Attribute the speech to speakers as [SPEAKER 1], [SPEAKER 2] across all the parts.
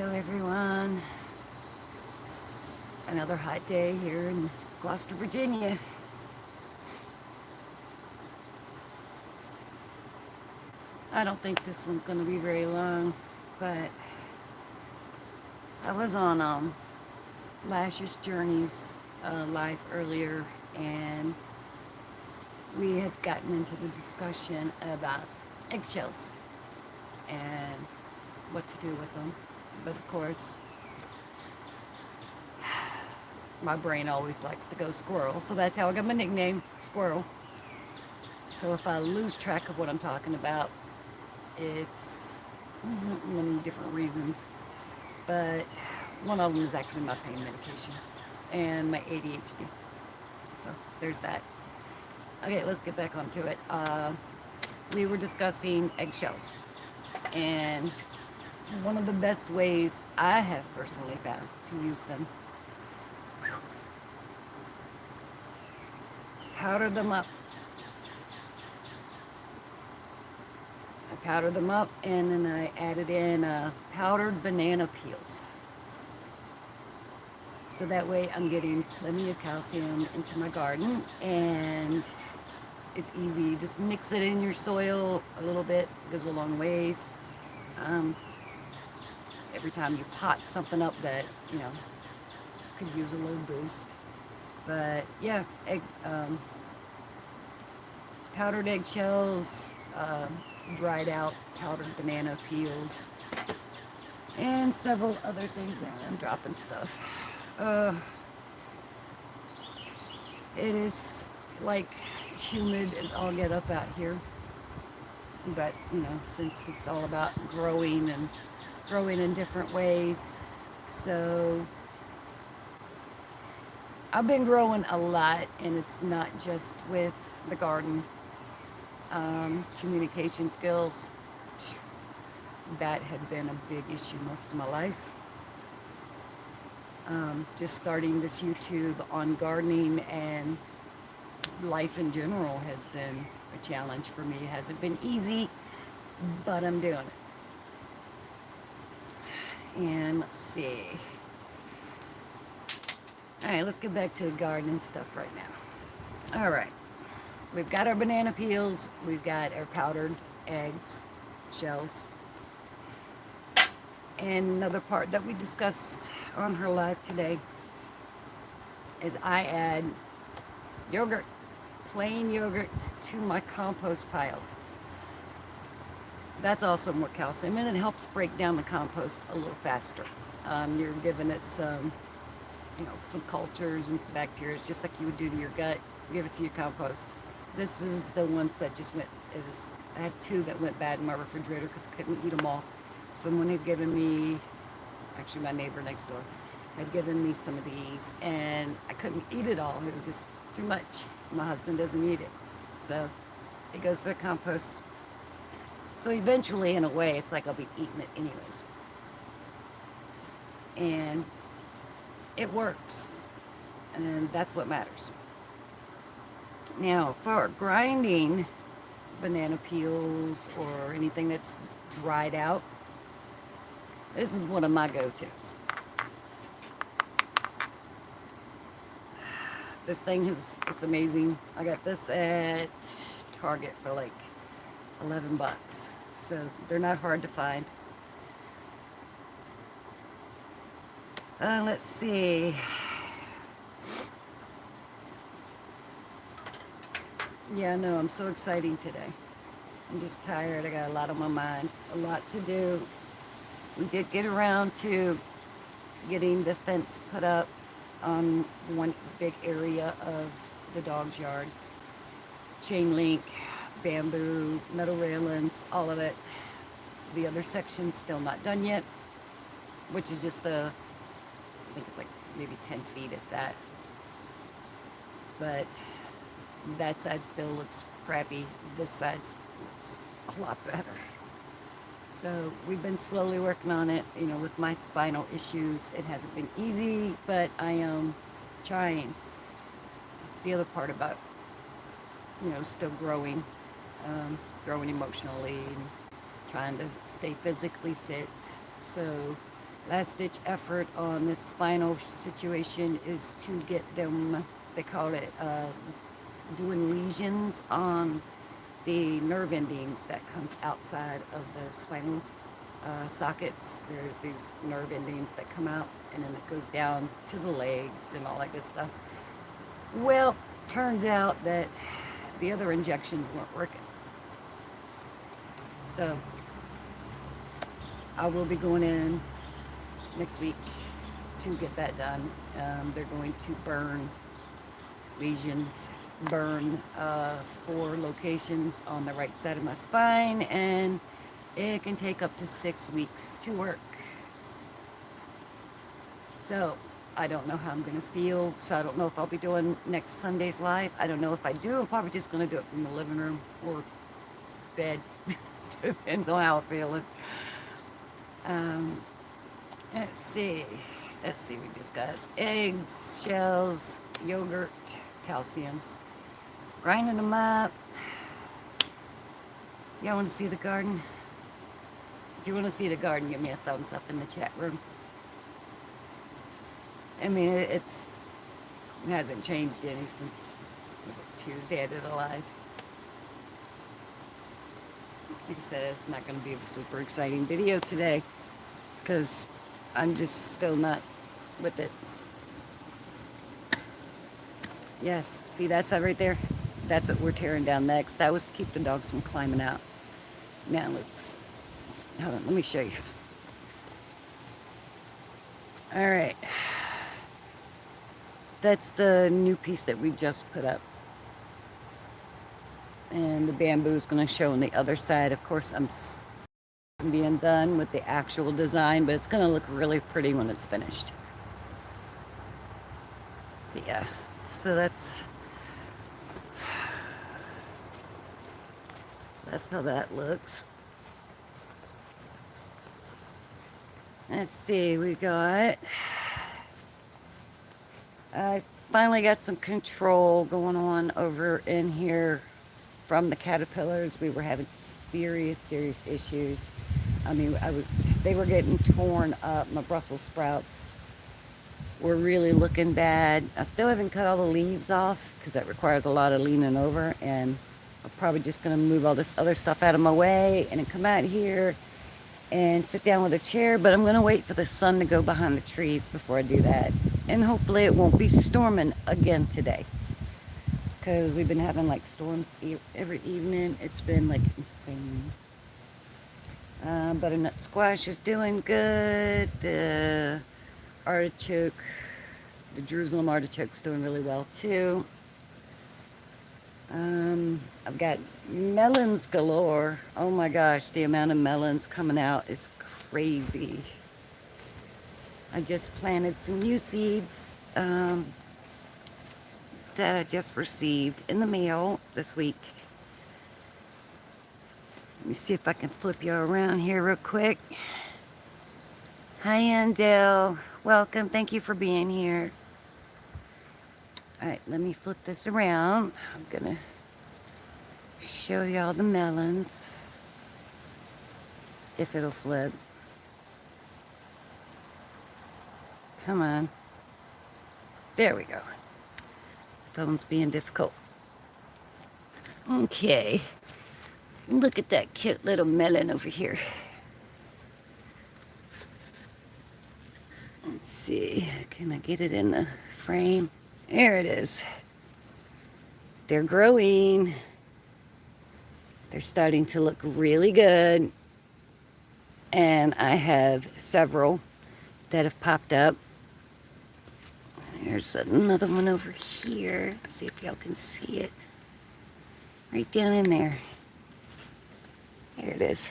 [SPEAKER 1] Hello everyone. Another hot day here in Gloucester, Virginia. I don't think this one's going to be very long, but I was on Lash's Journeys live earlier, and we had gotten into the discussion about eggshells and what to do with them. But of course, my brain always likes to go squirrel, so that's how I got my nickname, Squirrel. So if I lose track of what I'm talking about, it's many different reasons, but one of them is actually my pain medication and my ADHD. So there's that. Okay, let's get back onto it. We were discussing eggshells, and one of the best ways I have personally found to use them is powder them up. I powdered them up, and then I added in powdered banana peels. So that way I'm getting plenty of calcium into my garden, and it's easy. Just mix it in your soil a little bit, goes a long ways. Every time you pot something up that, could use a little boost. But yeah, powdered eggshells, dried out powdered banana peels, and several other things. I'm dropping stuff. It is like humid as all get up out here, but since it's all about growing in different ways, so I've been growing a lot, and it's not just with the garden. Communication skills, that had been a big issue most of my life. Just starting this YouTube on gardening and life in general has been a challenge for me. It hasn't been easy, but I'm doing it. And let's see. All right, let's get back to the gardening stuff right now. All right. We've got our banana peels. We've got our powdered eggs, shells. And another part that we discussed on her live today is I add yogurt, plain yogurt, to my compost piles. That's also more calcium, and it helps break down the compost a little faster. You're giving it some cultures and some bacteria, just like you would do to your gut. Give it to your compost. This is the ones that just went. I had 2 that went bad in my refrigerator because I couldn't eat them all. Someone had given me, actually my neighbor next door, had given me some of these, and I couldn't eat it all. It was just too much. My husband doesn't eat it, so it goes to the compost. So eventually, in a way, it's like I'll be eating it anyways, and it works, and that's what matters. Now, for grinding banana peels or anything that's dried out, this is one of my go-tos. This thing it's amazing. I got this at Target for like $11. So they're not hard to find. Let's see. Yeah, no, I'm so exciting today. I'm just tired. I got a lot on my mind, a lot to do. We did get around to getting the fence put up on one big area of the dog's yard. Chain link, bamboo, metal railings, all of it. The other section's still not done yet, which is just I think it's like maybe 10 feet if that. But that side still looks crappy. This side looks a lot better. So we've been slowly working on it. With my spinal issues, it hasn't been easy, but I am trying. It's the other part about, still growing emotionally and trying to stay physically fit. So last ditch effort on this spinal situation is to get them, they call it doing lesions on the nerve endings that comes outside of the spinal sockets. There's these nerve endings that come out, and then it goes down to the legs and all that good stuff. Well, turns out that the other injections weren't working. So I will be going in next week to get that done. They're going to burn lesions, burn 4 locations on the right side of my spine, and it can take up to 6 weeks to work. So I don't know how I'm going to feel, so I don't know if I'll be doing next Sunday's live. I don't know if I do. I'm probably just going to do it from the living room or bed. Depends on how I'm feeling. Let's see. We discussed eggs, shells, yogurt, calciums. Grinding them up. Y'all want to see the garden? If you want to see the garden, give me a thumbs up in the chat room. I mean, it hasn't changed any since, was it Tuesday I did a live. Like I said, it's not going to be a super exciting video today because I'm just still not with it. Yes, see that's that right there? That's what we're tearing down next. That was to keep the dogs from climbing out. Now let's hold on, let me show you. All right. That's the new piece that we just put up. And the bamboo is going to show on the other side. Of course, I'm being done with the actual design, but it's going to look really pretty when it's finished. But yeah, so that's how that looks. Let's see, we got, I finally got some control going on over in here from the caterpillars. We were having serious issues. I mean, they were getting torn up. My Brussels sprouts were really looking bad. I still haven't cut all the leaves off because that requires a lot of leaning over, and I'm probably just going to move all this other stuff out of my way and then come out here and sit down with a chair, but I'm going to wait for the sun to go behind the trees before I do that. And hopefully it won't be storming again today, because we've been having like storms every evening. It's been like insane. Butternut squash is doing good. The artichoke, the Jerusalem artichoke's doing really well too. I've got melons galore. Oh my gosh, the amount of melons coming out is crazy. I just planted some new seeds that I just received in the mail this week. Let me see if I can flip you around here real quick. Hi, Andel. Welcome. Thank you for being here. All right, let me flip this around. I'm going to show y'all the melons, if it'll flip. Come on. There we go. Phone's being difficult. Okay. Look at that cute little melon over here. Let's see. Can I get it in the frame? There it is. They're growing. They're starting to look really good. And I have several that have popped up. There's another one over here. Let's see if y'all can see it. Right down in there. Here it is.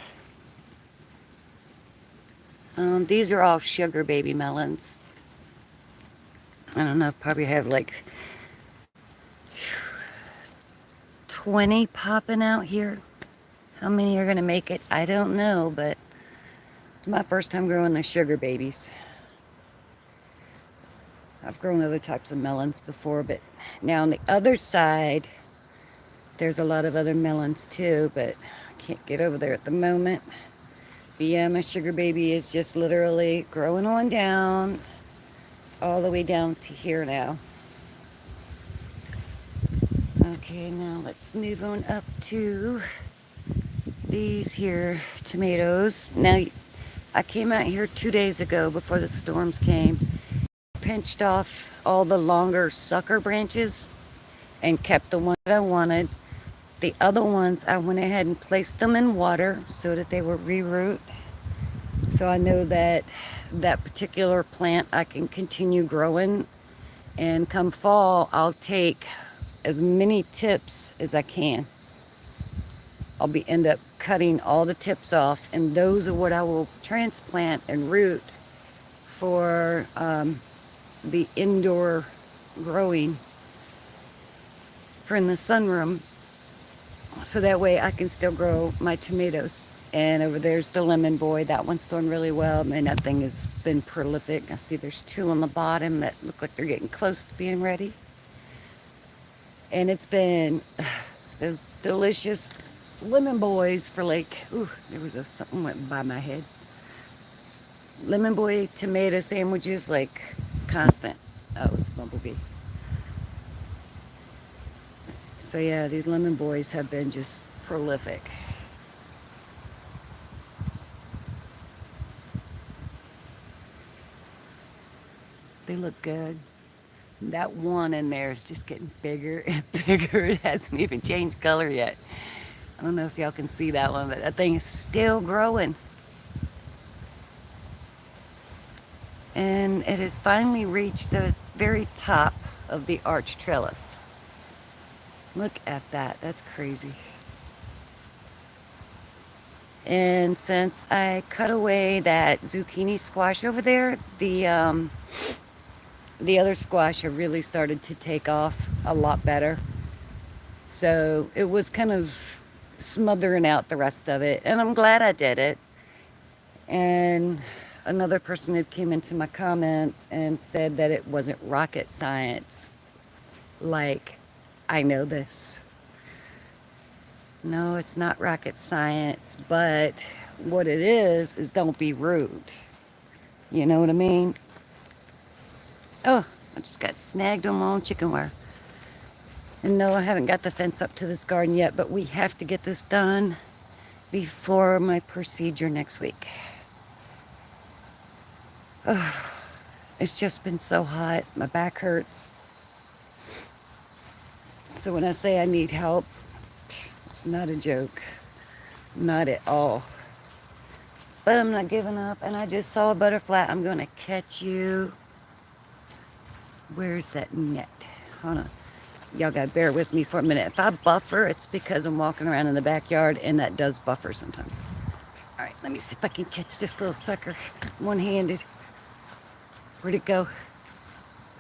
[SPEAKER 1] These are all sugar baby melons. I don't know, probably have like 20 popping out here. How many are gonna make it? I don't know, but it's my first time growing the sugar babies. I've grown other types of melons before, but now on the other side, there's a lot of other melons too, but I can't get over there at the moment. But yeah, my sugar baby is just literally growing on down. It's all the way down to here now. Okay, now let's move on up to these here tomatoes. Now, I came out here 2 days ago before the storms came. Pinched off all the longer sucker branches and kept the one that I wanted. The other ones, I went ahead and placed them in water so that they would reroot. So I know that that particular plant I can continue growing. And come fall, I'll take as many tips as I can. I'll end up cutting all the tips off, and those are what I will transplant and root for the indoor growing for in the sunroom, so that way I can still grow my tomatoes. And over there's the lemon boy. That one's doing really well. Man, that thing has been prolific. I see there's 2 on the bottom that look like they're getting close to being ready. And it's been those delicious lemon boys for like, ooh, there was something went by my head. Lemon boy tomato sandwiches, like constant. Oh, it was a bumblebee. So yeah, these lemon boys have been just prolific. They look good. That one in there is just getting bigger and bigger. It hasn't even changed color yet. I don't know if y'all can see that one, but that thing is still growing. And it has finally reached the very top of the arch trellis. Look at that. That's crazy. And since I cut away that zucchini squash over there, the other squash have really started to take off a lot better. So it was kind of smothering out the rest of it, and I'm glad I did it. And another person had came into my comments and said that it wasn't rocket science. Like, I know this. No, it's not rocket science, but what it is don't be rude. You know what I mean? Oh, I just got snagged on my own chicken wire. And no, I haven't got the fence up to this garden yet, but we have to get this done before my procedure next week. Oh, it's just been so hot. My back hurts. So when I say I need help, it's not a joke. Not at all. But I'm not giving up, and I just saw a butterfly. I'm going to catch you. Where's that net? Hold on. Y'all got to bear with me for a minute. If I buffer, it's because I'm walking around in the backyard, and that does buffer sometimes. All right, let me see if I can catch this little sucker one-handed. Where'd it go?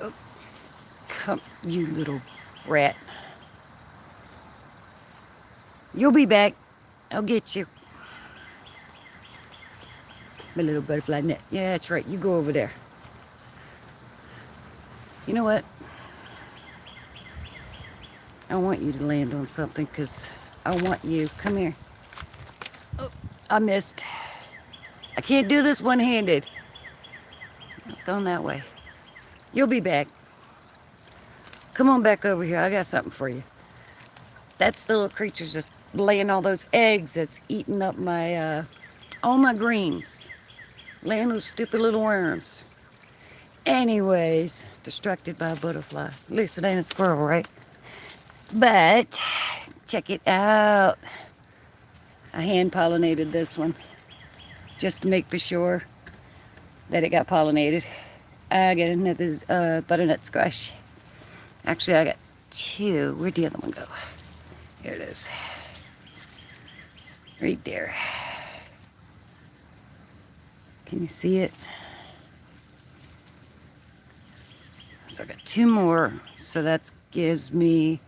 [SPEAKER 1] Oh, come, you little brat. You'll be back. I'll get you. My little butterfly net. Yeah, that's right. You go over there. You know what? I want you to land on something because I want you. Come here. Oh, I missed. I can't do this one-handed. It's going that way. You'll be back. Come on back over here. I got something for you. That's the little creature's just laying all those eggs that's eating up my, all my greens. Laying those stupid little worms. Anyways, distracted by a butterfly. At least it ain't a squirrel, right? But, check it out. I hand pollinated this one. Just to make for sure that it got pollinated. I got another butternut squash. Actually, I got 2. Where'd the other one go? Here it is. Right there. Can you see it? So I got 2 more. So that gives me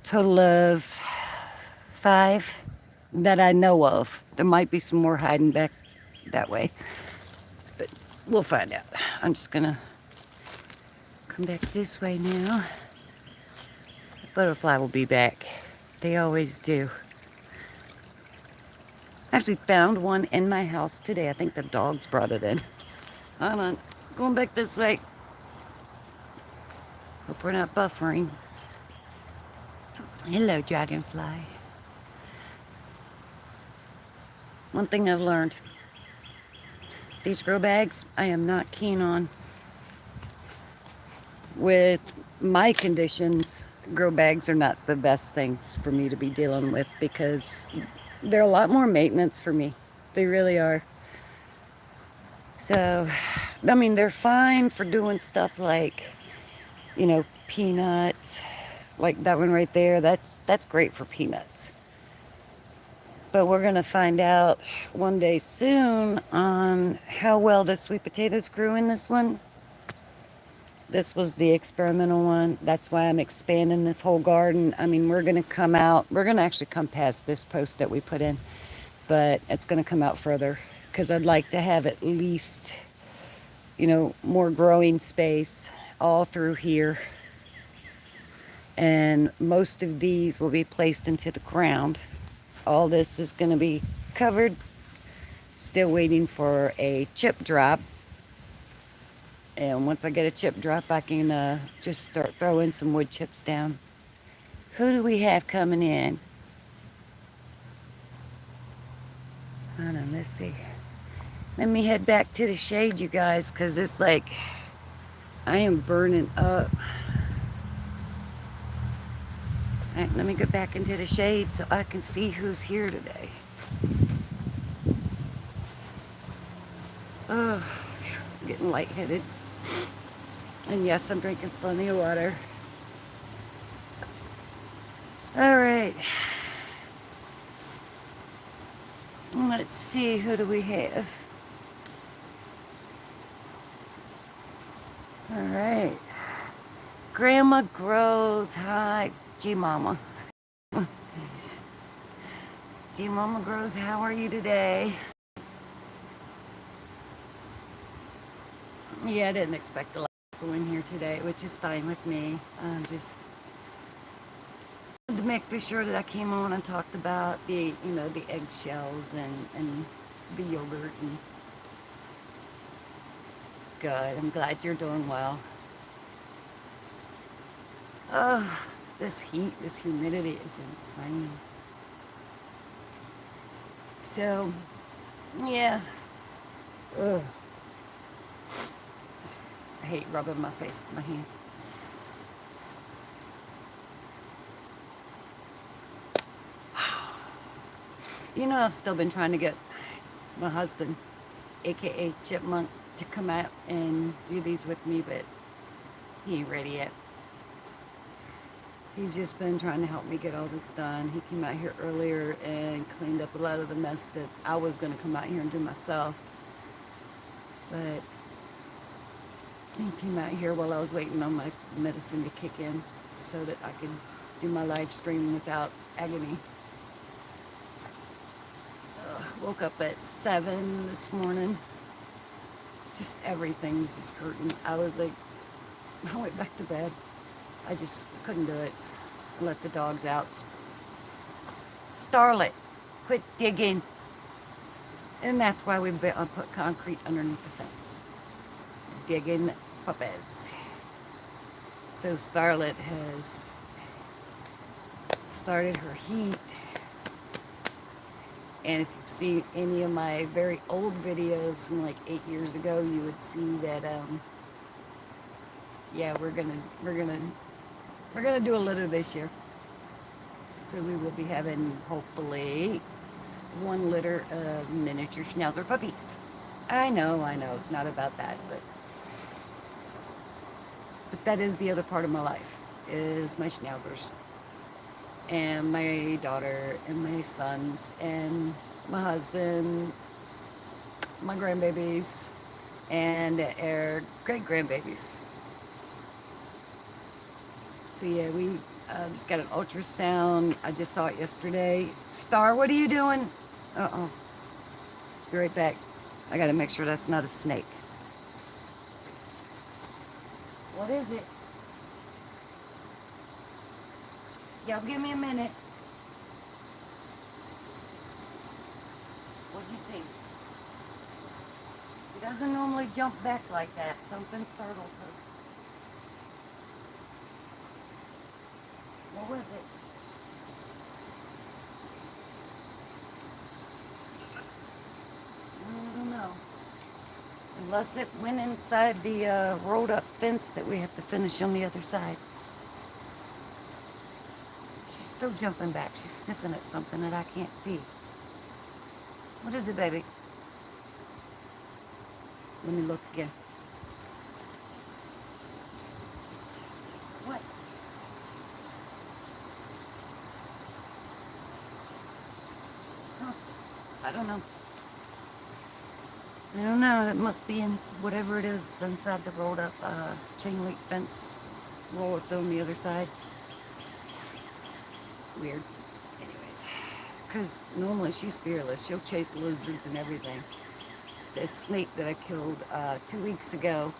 [SPEAKER 1] a total of 5 that I know of. There might be some more hiding back that way. But we'll find out. I'm just gonna come back this way now. The butterfly will be back. They always do. Actually found one in my house today. I think the dogs brought it in. Hold on. Going back this way. Hope we're not buffering. Hello, dragonfly. One thing I've learned. These grow bags, I am not keen on. With my conditions, grow bags are not the best things for me to be dealing with because they're a lot more maintenance for me. They really are. So, I mean, they're fine for doing stuff like, peanuts, like that one right there. That's great for peanuts. But we're gonna find out one day soon on how well the sweet potatoes grew in this one. This was the experimental one. That's why I'm expanding this whole garden. I mean, we're gonna actually come past this post that we put in, but it's gonna come out further because I'd like to have at least, more growing space all through here. And most of these will be placed into the ground. All this is going to be covered. Still waiting for a chip drop. And once I get a chip drop, I can just start throwing some wood chips down. Who do we have coming in? Hold on, let's see. Let me head back to the shade, you guys, because it's like I am burning up. All right, let me get back into the shade so I can see who's here today. Oh, I'm getting lightheaded. And yes, I'm drinking plenty of water. All right. Let's see, who do we have? All right. Grandma Grows. Hi, G-Mama. G-Mama Grows, how are you today? Yeah, I didn't expect a lot of people in here today, which is fine with me. Just to make sure that I came on and talked about the eggshells and the yogurt. And good. I'm glad you're doing well. Oh, this heat, this humidity is insane. So, yeah. Ugh. I hate rubbing my face with my hands. I've still been trying to get my husband, aka Chipmunk, to come out and do these with me, but he ain't ready yet. He's just been trying to help me get all this done. He came out here earlier and cleaned up a lot of the mess that I was going to come out here and do myself. But he came out here while I was waiting on my medicine to kick in so that I could do my live stream without agony. Woke up at 7 this morning. Just everything's just hurting. I went back to bed. I just couldn't do it. I let the dogs out. Starlet, quit digging. And that's why we put concrete underneath the fence. Digging puppies. So Starlet has started her heat. And if you've seen any of my very old videos from like 8 years ago, you would see that, yeah, we're gonna do a litter this year. So we will be having, hopefully, 1 litter of miniature Schnauzer puppies. I know, it's not about that, but that is the other part of my life, is my Schnauzers. And my daughter, and my sons, and my husband, my grandbabies, and our great-grandbabies. So yeah, we just got an ultrasound. I just saw it yesterday. Star, what are you doing? Uh-oh. Be right back. I gotta make sure that's not a snake. What is it? Y'all give me a minute. What do you see? He doesn't normally jump back like that. Something startled her. What was it? I don't know. Unless it went inside the rolled up fence that we have to finish on the other side. She's still jumping back. She's sniffing at something that I can't see. What is it, baby? Let me look again. What? Huh. I don't know. I don't know. It must be in whatever it is inside the rolled up chain link fence roll. It's on the other side. Weird. Anyways, because normally she's fearless. She'll chase lizards and everything. This snake that I killed 2 weeks ago,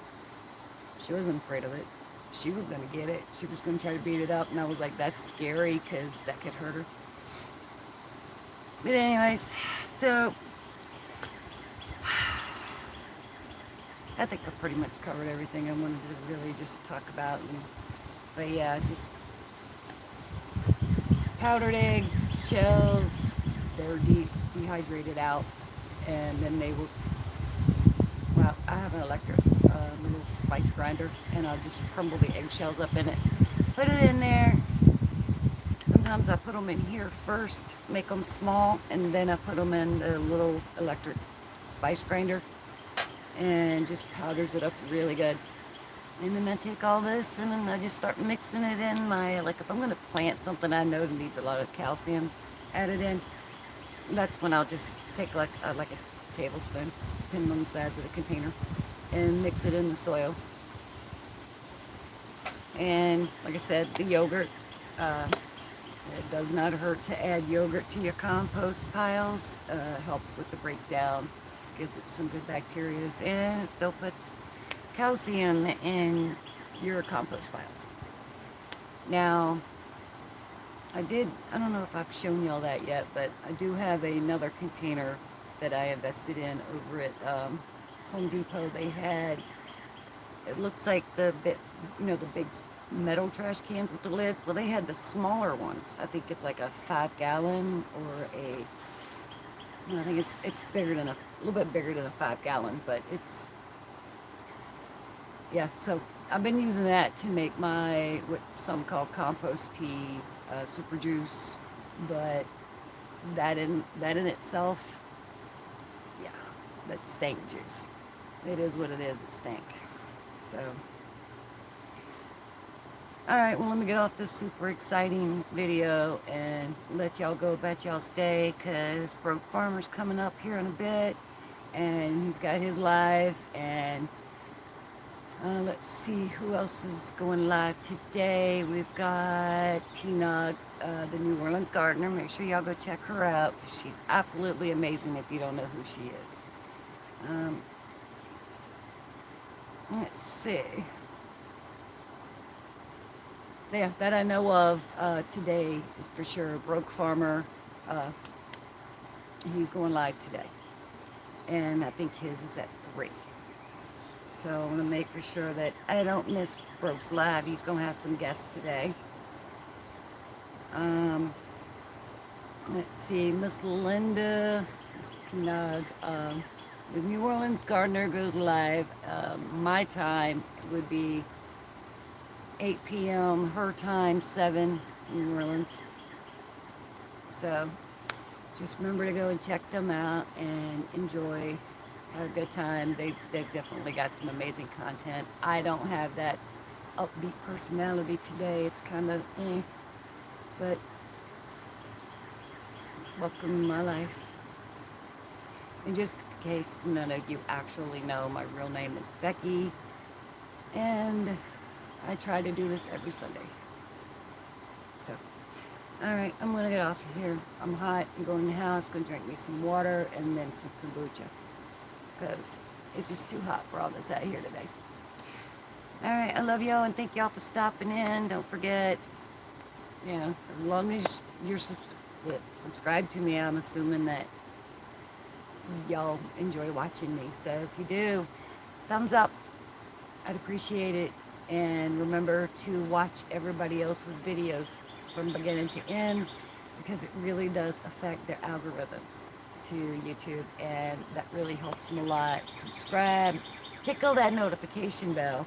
[SPEAKER 1] she wasn't afraid of it. She was going to get it. She was going to try to beat it up, and I was like, that's scary because that could hurt her. But anyways, so I think I pretty much covered everything I wanted to really just talk about. But yeah, just powdered eggs, shells, they're dehydrated out, and then they will, well, I have an electric little spice grinder, and I'll just crumble the eggshells up in it, put it in there. Sometimes I put them in here first, make them small, and then I put them in the little electric spice grinder, and just powders it up really good. And then I take all this and then I just start mixing it in my, like if I'm going to plant something I know that needs a lot of calcium added in, that's when I'll just take like a tablespoon, depending on the size of the container, and mix it in the soil. And like I said, the yogurt, it does not hurt to add yogurt to your compost piles. Helps with the breakdown, gives it some good bacteria, and it still puts calcium in your compost piles. Now, I don't know if I've shown y'all that yet, but I do have another container that I invested in over at Home Depot. They had, it looks like the big metal trash cans with the lids. Well, they had the smaller ones. I think it's like a 5-gallon or I think it's bigger than a little bit bigger than a 5-gallon, but it's, yeah. So I've been using that to make my what some call compost tea, super juice, but that in itself, yeah, that's stank juice. It is what it is. It stank. So. Alright, well, let me get off this super exciting video and let y'all go about y'all's day, because Broke Farmer's coming up here in a bit, and he's got his live, and let's see who else is going live today. We've got Tina, the New Orleans gardener. Make sure y'all go check her out. She's absolutely amazing if you don't know who she is. Let's see. Yeah, that I know of today is for sure. Broke Farmer, he's going live today. And I think his is at 3. So I'm going to make for sure that I don't miss Broke's live. He's going to have some guests today. Let's see, Miss Linda, Miss Tina, the New Orleans gardener goes live. My time would be 8 p.m. her time, 7 New Orleans. So just remember to go and check them out and enjoy, have a good time. They've definitely got some amazing content. I don't have that upbeat personality today. It's kind of but welcome to my life. And just in case none of you actually know, my real name is Becky, and I try to do this every Sunday. So, alright, I'm going to get off of here. I'm hot. I'm going in the house, going to drink me some water and then some kombucha, because it's just too hot for all this out here today. Alright, I love y'all and thank y'all for stopping in. Don't forget, as long as you're subscribed to me, I'm assuming that y'all enjoy watching me. So if you do, thumbs up. I'd appreciate it. And remember to watch everybody else's videos from beginning to end, because it really does affect their algorithms to YouTube, and that really helps them a lot. Subscribe, tickle that notification bell.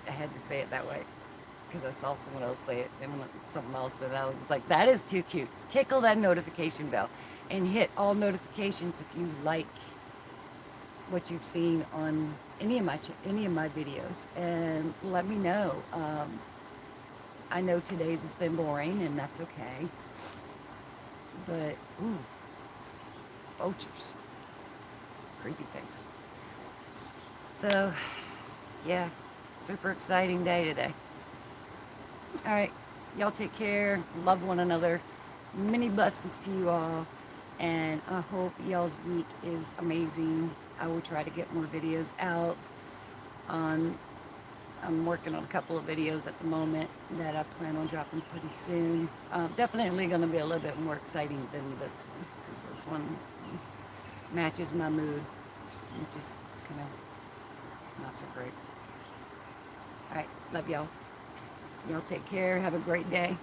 [SPEAKER 1] I had to say it that way because I saw someone else say it and something else, and I was just like, that is too cute. Tickle that notification bell and hit all notifications if you like what you've seen on any of my videos, and let me know. I know today's has been boring, and that's okay. But ooh, vultures, creepy things. So, yeah, super exciting day today. All right, y'all take care. Love one another. Many blessings to you all, and I hope y'all's week is amazing. I will try to get more videos out. On I'm working on a couple of videos at the moment that I plan on dropping pretty soon. Definitely going to be a little bit more exciting than this one, because this one matches my mood, which is kind of not so great. All right, love y'all. Y'all take care. Have a great day.